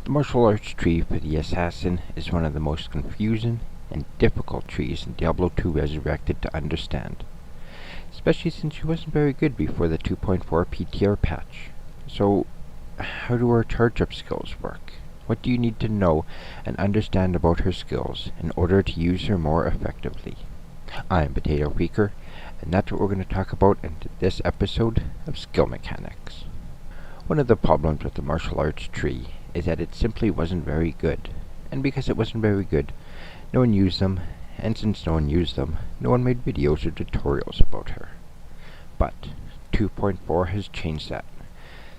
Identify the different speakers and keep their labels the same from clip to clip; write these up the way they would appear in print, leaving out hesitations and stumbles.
Speaker 1: The martial arts tree for the assassin is one of the most confusing and difficult trees in Diablo 2 Resurrected to understand, especially since she wasn't very good before the 2.4 PTR patch. So, how do her charge-up skills work? What do you need to know and understand about her skills in order to use her more effectively? I'm Potato Freaker, and that's what we're going to talk about in this episode of Skill Mechanics. One of the problems with the martial arts tree is that it simply wasn't very good, and because it wasn't very good, no one used them, and since no one used them, no one made videos or tutorials about her. But 2.4 has changed that.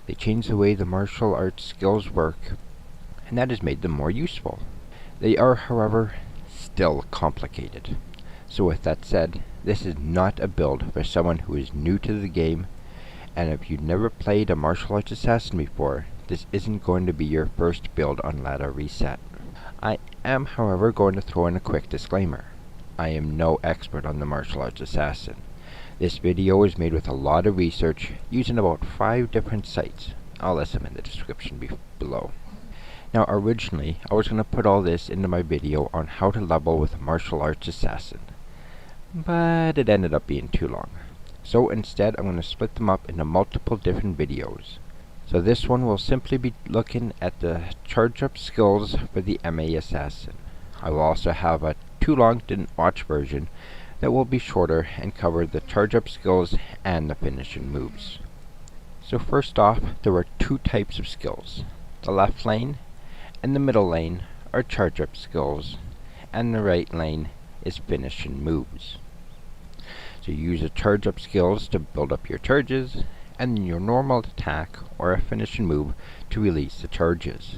Speaker 1: They changed the way the martial arts skills work, and that has made them more useful. They are, however, still complicated. So with that said, this is not a build for someone who is new to the game, and if you've never played a martial arts assassin before, this isn't going to be your first build on Ladder Reset. I am, however, going to throw in a quick disclaimer. I am no expert on the martial arts assassin. This video is made with a lot of research using about 5 different sites. I'll list them in the description below. Now originally, I was going to put all this into my video on how to level with a martial arts assassin, but it ended up being too long. So instead, I'm going to split them up into multiple different videos. So this one will simply be looking at the charge-up skills for the MA Assassin. I will also have a too long didn't watch version that will be shorter and cover the charge-up skills and the finishing moves. So first off, there are 2 types of skills. The left lane and the middle lane are charge-up skills, and the right lane is finishing moves. So you use the charge-up skills to build up your charges, and then your normal attack or a finishing move to release the charges.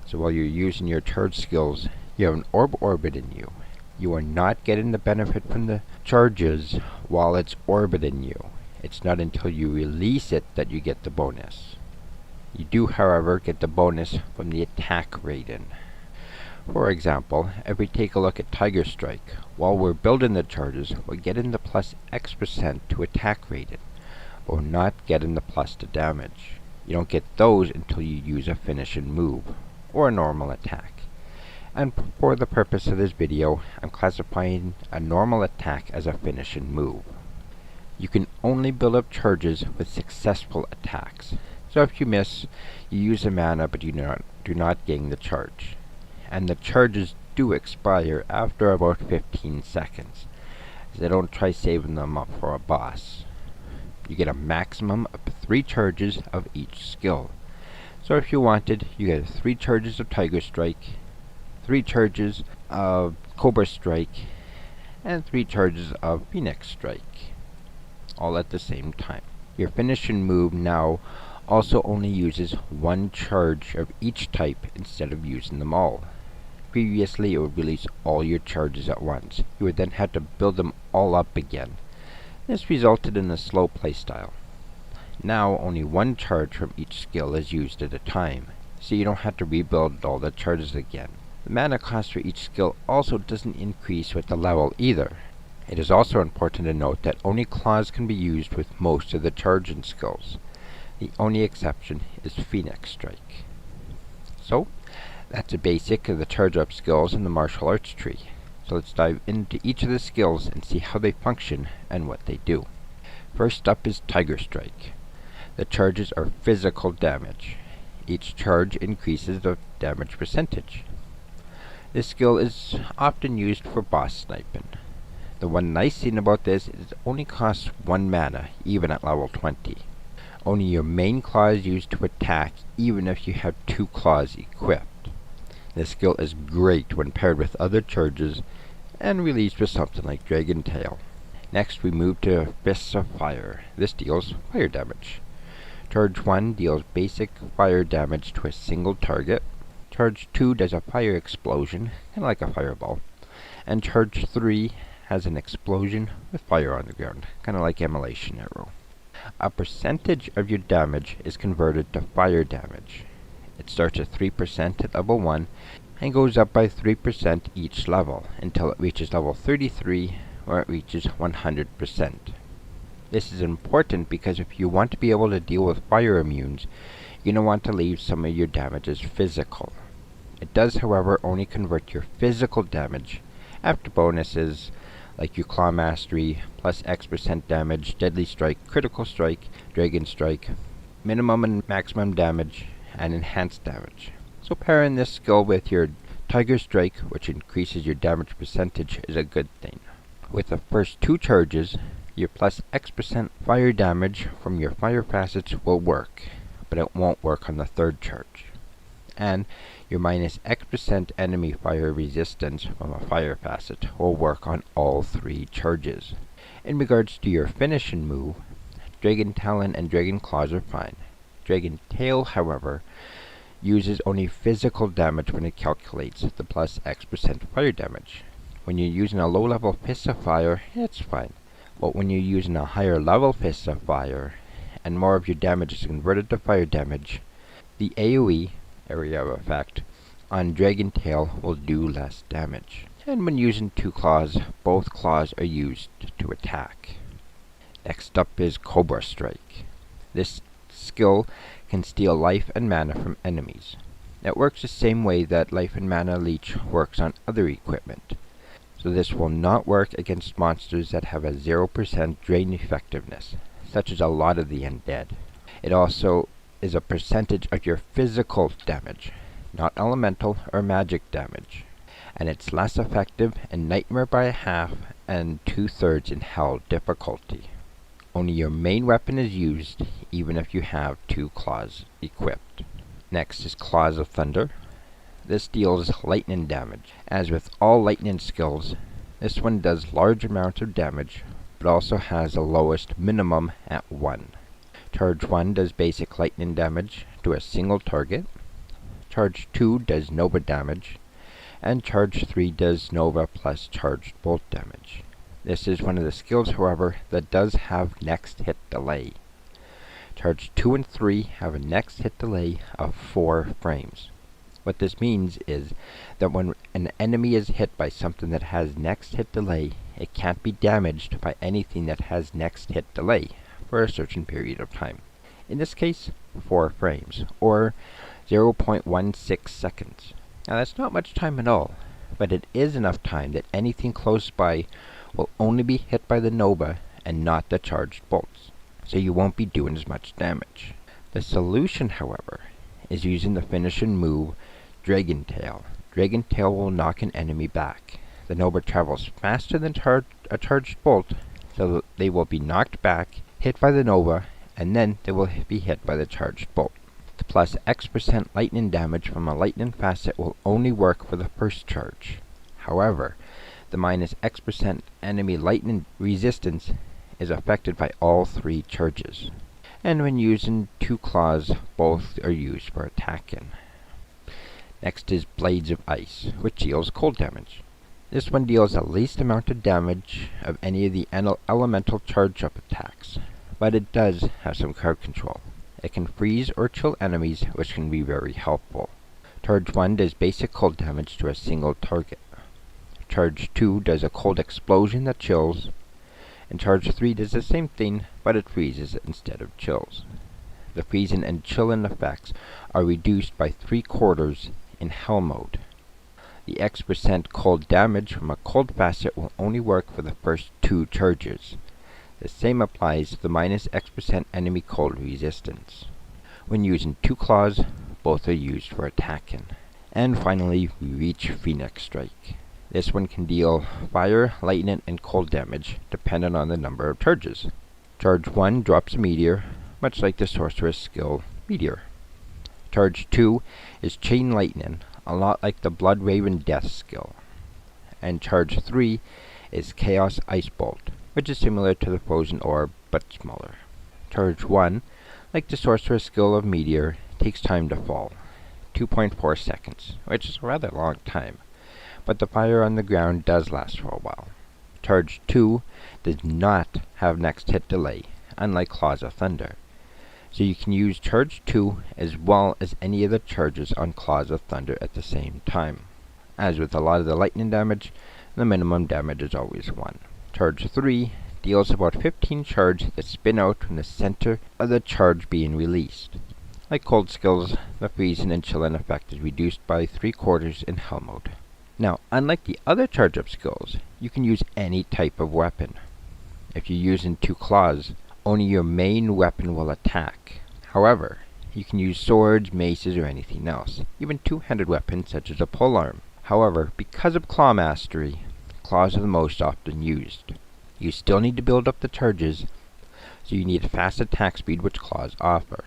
Speaker 1: So while you're using your charge skills, you have an orbit in you. You are not getting the benefit from the charges while it's orbiting you. It's not until you release it that you get the bonus. You do, however, get the bonus from the attack rating. For example, if we take a look at Tiger Strike, while we're building the charges, we're getting the plus X% to attack rating, but we're not getting the plus to damage. You don't get those until you use a finishing move, or a normal attack. And for the purpose of this video, I'm classifying a normal attack as a finishing move. You can only build up charges with successful attacks. So if you miss, you use the mana but you do not gain the charge. And the charges do expire after about 15 seconds, as they don't try saving them up for a boss. You get a maximum of 3 charges of each skill. So if you wanted, you get 3 charges of Tiger Strike, 3 charges of Cobra Strike, and 3 charges of Phoenix Strike, all at the same time. Your finishing move now also only uses 1 charge of each type instead of using them all. Previously, it would release all your charges at once. You would then have to build them all up again. This resulted in a slow playstyle. Now, only 1 charge from each skill is used at a time, so you don't have to rebuild all the charges again. The mana cost for each skill also doesn't increase with the level either. It is also important to note that only claws can be used with most of the charging skills. The only exception is Phoenix Strike. So, that's a basic of the charge-up skills in the martial arts tree. So let's dive into each of the skills and see how they function and what they do. First up is Tiger Strike. The charges are physical damage. Each charge increases the damage percentage. This skill is often used for boss sniping. The one nice thing about this is it only costs 1 mana, even at level 20. Only your main claw is used to attack, even if you have 2 claws equipped. This skill is great when paired with other charges and released with something like Dragon Tail. Next we move to Fists of Fire. This deals fire damage. Charge 1 deals basic fire damage to a single target. Charge 2 does a fire explosion, kind of like a fireball. And Charge 3 has an explosion with fire on the ground, kind of like Immolation Arrow. A percentage of your damage is converted to fire damage. It starts at 3% at level 1 and goes up by 3% each level until it reaches level 33, where it reaches 100%. This is important because if you want to be able to deal with fire immunes, you're going to want to leave some of your damage as physical. It does, however, only convert your physical damage after bonuses like your Claw Mastery, plus X% damage, Deadly Strike, Critical Strike, Dragon Strike, minimum and maximum damage, and enhanced damage. So pairing this skill with your Tiger Strike, which increases your damage percentage, is a good thing. With the first 2 charges, your plus X% fire damage from your fire facets will work, but it won't work on the 3rd charge. And your minus X% enemy fire resistance from a fire facet will work on all 3 charges. In regards to your finishing move, Dragon Talon and Dragon Claws are fine. Dragon Tail, however, uses only physical damage when it calculates the plus X% fire damage. When you're using a low level Fist of Fire, it's fine. But when you're using a higher level Fist of Fire, and more of your damage is converted to fire damage, the AoE, area of effect, on Dragon Tail will do less damage. And when using 2 claws, both claws are used to attack. Next up is Cobra Strike. This skill can steal life and mana from enemies. It works the same way that life and mana leech works on other equipment. So this will not work against monsters that have a 0% drain effectiveness, such as a lot of the undead. It also is a percentage of your physical damage, not elemental or magic damage, and it's less effective in Nightmare by half and 2/3 in Hell difficulty. Only your main weapon is used, even if you have 2 claws equipped. Next is Claws of Thunder. This deals lightning damage. As with all lightning skills, this one does large amounts of damage, but also has the lowest minimum at 1. Charge 1 does basic lightning damage to a single target. Charge 2 does Nova damage. And Charge 3 does Nova plus charged bolt damage. This is one of the skills, however, that does have next hit delay. Charge 2 and 3 have a next hit delay of 4 frames. What this means is that when an enemy is hit by something that has next hit delay, it can't be damaged by anything that has next hit delay for a certain period of time. In this case, 4 frames, or 0.16 seconds. Now that's not much time at all, but it is enough time that anything close by will only be hit by the Nova and not the charged bolts, so you won't be doing as much damage. The solution, however, is using the finishing move, Dragon Tail. Dragon Tail will knock an enemy back. The Nova travels faster than a charged bolt, so that they will be knocked back, hit by the Nova, and then they will be hit by the charged bolt. The plus X% lightning damage from a lightning facet will only work for the first charge. However, the minus X% enemy lightning resistance is affected by all 3 charges. And when using 2 claws, both are used for attacking. Next is Blades of Ice, which deals cold damage. This one deals the least amount of damage of any of the elemental charge-up attacks, but it does have some crowd control. It can freeze or chill enemies, which can be very helpful. Charge 1 does basic cold damage to a single target. Charge 2 does a cold explosion that chills, and Charge 3 does the same thing, but it freezes instead of chills. The freezing and chilling effects are reduced by 3/4 in Hell mode. The X% cold damage from a cold facet will only work for the first 2 charges. The same applies to the minus X% enemy cold resistance. When using 2 claws, both are used for attacking. And finally, we reach Phoenix Strike. This one can deal fire, lightning, and cold damage, depending on the number of charges. Charge 1 drops a meteor, much like the sorceress skill Meteor. Charge 2 is Chain Lightning, a lot like the Blood Raven Death skill. And Charge 3 is Chaos Ice Bolt, which is similar to the Frozen Orb, but smaller. Charge 1, like the sorceress skill of Meteor, takes time to fall, 2.4 seconds, which is a rather long time, but the fire on the ground does last for a while. Charge 2 does not have next hit delay, unlike Claws of Thunder, so you can use Charge 2 as well as any of the charges on Claws of Thunder at the same time. As with a lot of the lightning damage, the minimum damage is always 1. Charge 3 deals about 15 charges that spin out from the center of the charge being released. Like cold skills, the freezing and chilling effect is reduced by 3/4 in hell mode. Now, unlike the other charge-up skills, you can use any type of weapon. If you're using 2 claws, only your main weapon will attack. However, you can use swords, maces, or anything else, even 2-handed weapons such as a polearm. However, because of claw mastery, claws are the most often used. You still need to build up the charges, so you need a fast attack speed which claws offer,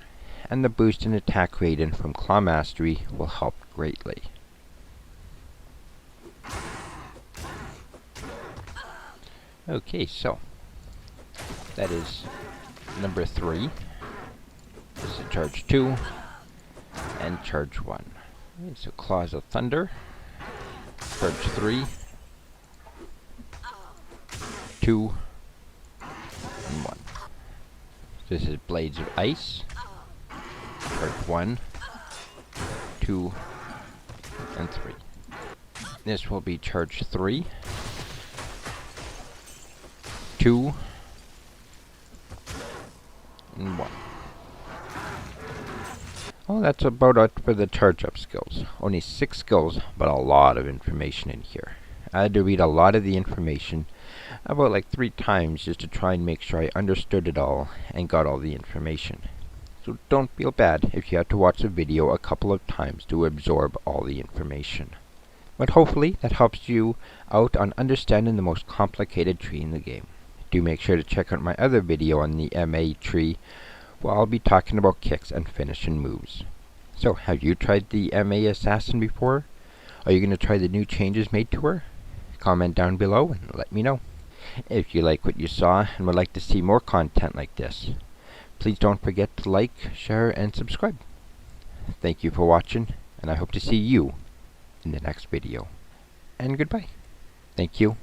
Speaker 1: and the boost in attack rating from claw mastery will help greatly. Okay, so that is number 3. This is charge 2 and charge 1. Okay, so Claws of Thunder, charge 3, 2, and 1. This is Blades of Ice, charge 1, 2, and 3. This will be charge 3, 2, and 1. Well, that's about it for the charge-up skills. Only 6 skills, but a lot of information in here. I had to read a lot of the information about like 3 times just to try and make sure I understood it all and got all the information. So don't feel bad if you have to watch the video a couple of times to absorb all the information. But hopefully that helps you out on understanding the most complicated tree in the game. Do make sure to check out my other video on the MA tree, where I'll be talking about kicks and finishing moves. So, have you tried the MA Assassin before? Are you going to try the new changes made to her? Comment down below and let me know. If you like what you saw and would like to see more content like this, please don't forget to like, share, and subscribe. Thank you for watching, and I hope to see you in the next video. And goodbye. Thank you.